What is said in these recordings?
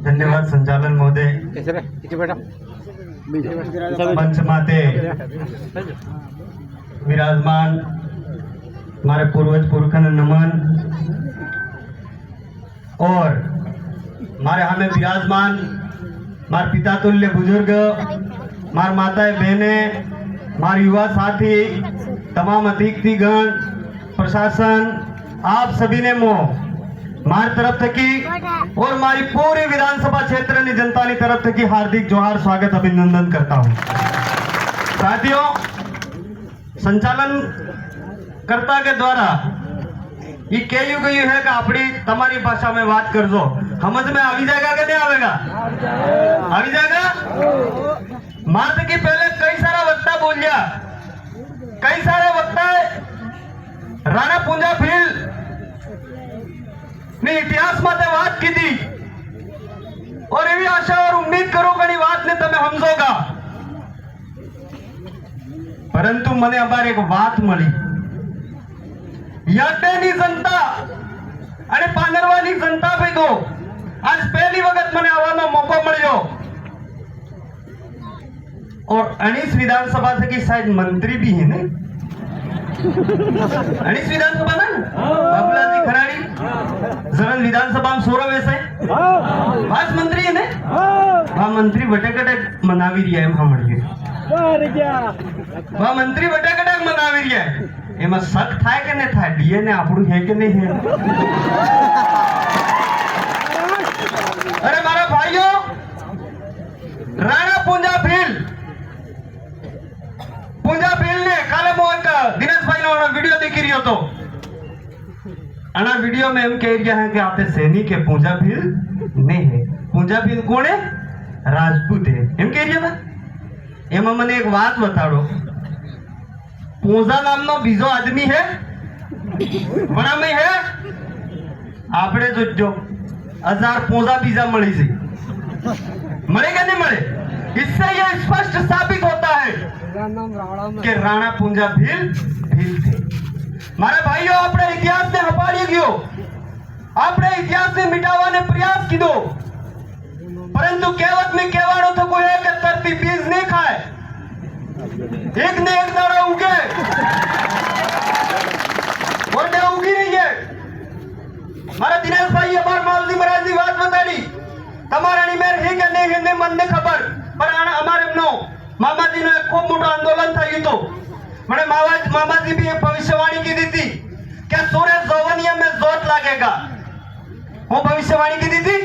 धन्यवाद संचालन महोदय। मंच माते विराजमान हमारे पूर्वज पुरखन नमन और हमारे हमें विराजमान हमारे पिता तुल्य बुजुर्ग, हमारे माताएं बहनें, हमारे युवा साथी, तमाम अतिथिगण, प्रशासन, आप सभी ने मारी तरफ थकी और हमारी पूरी विधानसभा क्षेत्र की जनता की तरफ थकी हार्दिक जोहार, स्वागत, अभिनंदन करता हूं। साथियों, संचालन कर्ता के द्वारा ये कहू गयु है कि अपनी तमारी भाषा में बात कर दो, समझ में आ जाएगा कि नहीं आवेगा? आ जाएगा। मात्र की पहले कई सारा वक्ता बोल गया, कई सारे वक्ता राणा पूंजा फील्ड ने इतिहास में बात की थी और एवी आशा और उम्मीद करो कि बात ने तमे समझोगा, परंतु मने अबार एक बात मળી याटेनी जनता અને પાનરવાની जनता ભેગો आज पहली वक्त मने આવવાનો મોકો મળ્યો और 19 विधानसभा से की शायद मंत्री भी है ने 19 विधानसभा ना बाबूलाल खराड़ी जरन विधानसभा में 16 वैसे पांच मंत्री है ने वहां मंत्री बटेकटक मनावी रिया है हम મળીએ वहां मंत्री बटेकटक मनावी रिया है एमा शक थाय के नहीं थाय डीएनए આપણું है कि नहीं है? अरे मारा भाइयों, राणा पूंजा फील्ड ने काले मोहक दिनेश भाई ने वीडियो देखी रही हो तो अना वीडियो में हम कह रहा है कि आपने सैनिक है, पूंजा फील्ड नहीं है। पूंजा फील्ड कौन है? राजपूत है एम कह रही था। एम मैंने एक बात बताड़ो, पूंजा नामनो बीजो आदमी है बड़ा में है आपने जो 1000 पूंजा बीजा मળી છે મળेगा नहीं મળે? इससे यह स्पष्ट साबित होता है कि राणा पूंजा भील थे। मारे भाइयों, अपने इतिहास ने हपाड़ी गयो, अपने इतिहास ने मिटावाने प्रयास कीधो, परंतु कहेवत में कहेवानो तो कोई है कि धरती बीज नहीं खाए, एक ने एक दाड़ा उगे और ने उगी नहीं है। मारा दिनेश भाई अबार मालदी महाराज की बात बताड़ी, તમારા ની મેર હે કે નહીં હે મને ખબર, પર અમારે નો મામાજી નો એક ખૂબ મોટો આંદોલન થયું તો મને મામાજી भी एक भविष्यवाणी की दी थी कि सूरज जोवनिया में जोत लागेगा। वो भविष्यवाणी की दी थी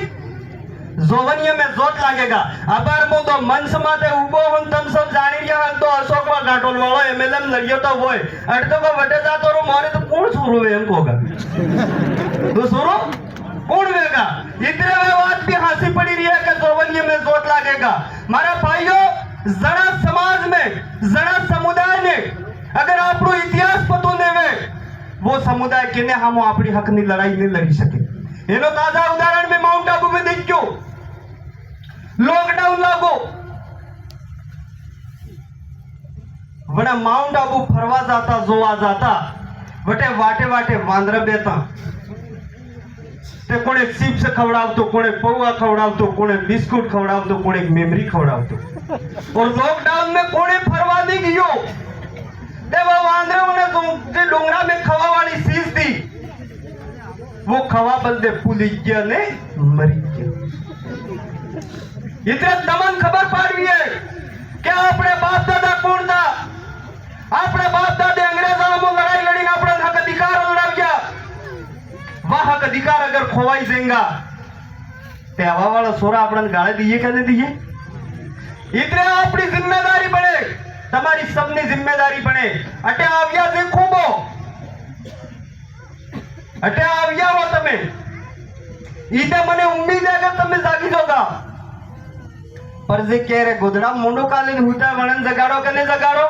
जोवनिया में जोत लागेगा। अबार मु तो मंच माते उबो हूं, तुम सब जानी रिया हन तो अशोक वा घाटोल वालो एमएलएम लड़ियो तो होय अटतो को वटे जातो रो मारे तो कौन सुरू है एम कोगा तो सुरू कौन वेगा? इतने में बात भी हंसी पड़ी रही है कि जोवनिया में जोत लागेगा। मारा भाइयों, जरा समाज में जरा समुदाय ने अगर આપણો ઇતિહાસ પતો લેવે, वो समुदाय केने हम अपनी हक ની लड़ाई नहीं लड़ी सके। એનો તાજા ઉદાહરણ में माउंट आबू में देखो, लॉकडाउन लागो वडे माउंट आबू फरवा जाता जोवा जाता वटे वाटे वाटे वांदर बेता ते कोणे चिप्स खवडावतो, कोणे पौवा खवडावतो, कोणे बिस्कुट खवडावतो, कोणे मेमरी खवडावतो। और लॉकडाउन में कोणे फरवा नहीं गयो देवा वांदरों ने जो डोंगरा में खवा वाली चीज थी वो खवा बंदे पुली गया ने मरी गया। इतने दमन खबर पाड़ी है कि अपने बाप दादा कौन था? अपने बाप दादे अंग्रेजों में लड़ाई लड़ी ना अपना हक अधिकार लड़ा गया। वह हक अधिकार अगर खोवाई देगा ते हवा वाला सोरा अपन गाले दिए क्या नहीं दिए? इतने अपनी जिम्मेदारी बने, તમારી सबनी जिम्मेदारी बने। अटे આવ્યા देखो बो अटे આવ્યા हो तमे इते मने उम्मीद है कि तमे जागी जोगा, पर जे कह रे गोदड़ा मुंडो काले हुटा वणन जगाड़ो के नहीं जगाड़ो?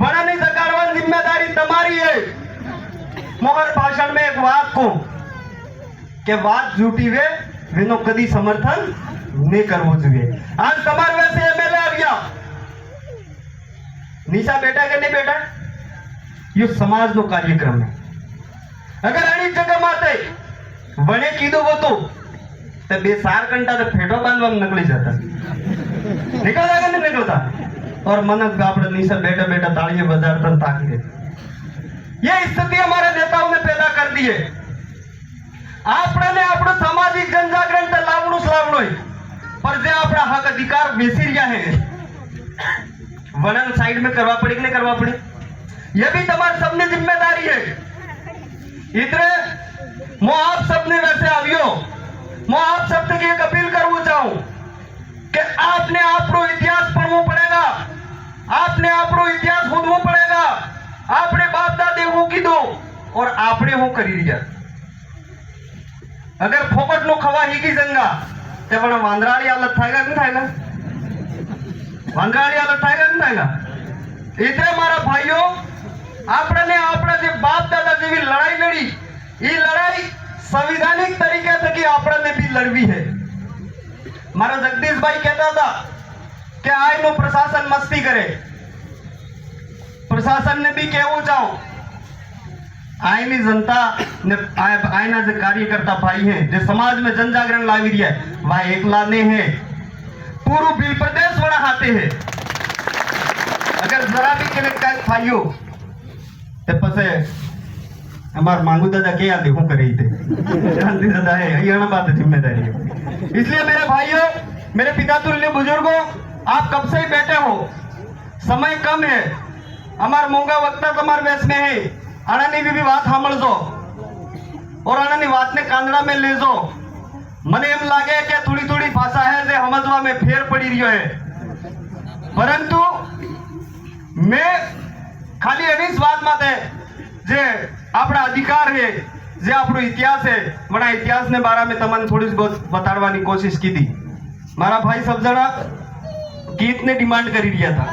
वणन नहीं जगाड़वानी जिम्मेदारी तुम्हारी है। मोहर भाषण में एक बात को के बात झूठी वे वेनो कदी समर्थन नहीं करवो જોઈએ। आज તમાર वैसे एमएलए આવ્યા निशा बेटा के नहीं बेटा, ये समाज नो कार्यक्रम है। अगर अणी जगह माते वने कीधो वो तो तो 2-4 घंटा तो फेटो बांधवा में निकली जाता, निकलता कि नहीं निकलता। और मन अपने नीचे बैठा बैठा तालियां बजाता ताकि ये स्थिति हमारे नेताओं ने पैदा कर दी है। आपने આપણું સામાજિક જનજાગરણ તો લાવણું લાવણું पर जे अपना हक अधिकार बेसी रिया है वनन साइड में करवा पड़ी कि नहीं करवा पड़ी, ये भी तुम्हारी सबने जिम्मेदारी है। इतने मैं आप सबने वैसे आवियो, मैं आप सबसे एक अपील करना चाहूं कि आपने आपको इतिहास पढ़ना पड़ेगा, आपने आपको इतिहास खोदना पड़ेगा, आपने बाप दादे हो की दो और आपने हो करी दिया। अगर फोकट नो खवा ही की जंगा ते पण वांदराळी हालत थायगा कि थायगा, वांदराळी हालत थायगा कि थायगा। इतने मारा भाइयों आपने अपना जे बाप दादा जेवी लड़ाई लड़ी, ये लड़ाई संवैधानिक तरीके से कि आपने भी लड़वी है। मारा जगदीश भाई कहता था कि आय नो प्रशासन मस्ती करे, प्रशासन ने भी कहू चाहो आईनी जनता ने आयना जो कार्यकर्ता भाई हैं जो समाज में जन जागरण लावी रही है वह एकला ने है, पूरा बिल प्रदेश बड़ा हाथे है। अगर जरा भी कनेक्ट भाइयों तो पसे हमार मांगू दादा क्या देखो कर रही थे शांति दादा है, ये ना बात जिम्मेदारी है। इसलिए मेरे भाइयों, मेरे पिता तुल्य बुजुर्गों, आप कब से ही बैठे हो, समय कम है, हमार मोंगा वक्ता तुम्हारे वेश में है, आनानी भी बात सामझो और आनानी बात ने कांदड़ा में ले जो। मने एम लागे कि थोड़ी थोड़ी भाषा है जे समझवा में फेर पड़ी रही है, परंतु मैं खाली एवी बात माते जे अपना अधिकार है, जे अपनो इतिहास है, वना इतिहास ने बारे में तमने थोड़ी बहुत बताड़वानी कोशिश की थी। मारा भाई सब जना गीत ने डिमांड करी दिया था,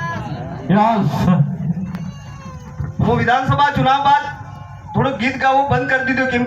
वो विधानसभा चुनाव बाद थोड़ा गीत गावो बंद कर दी क्योंकि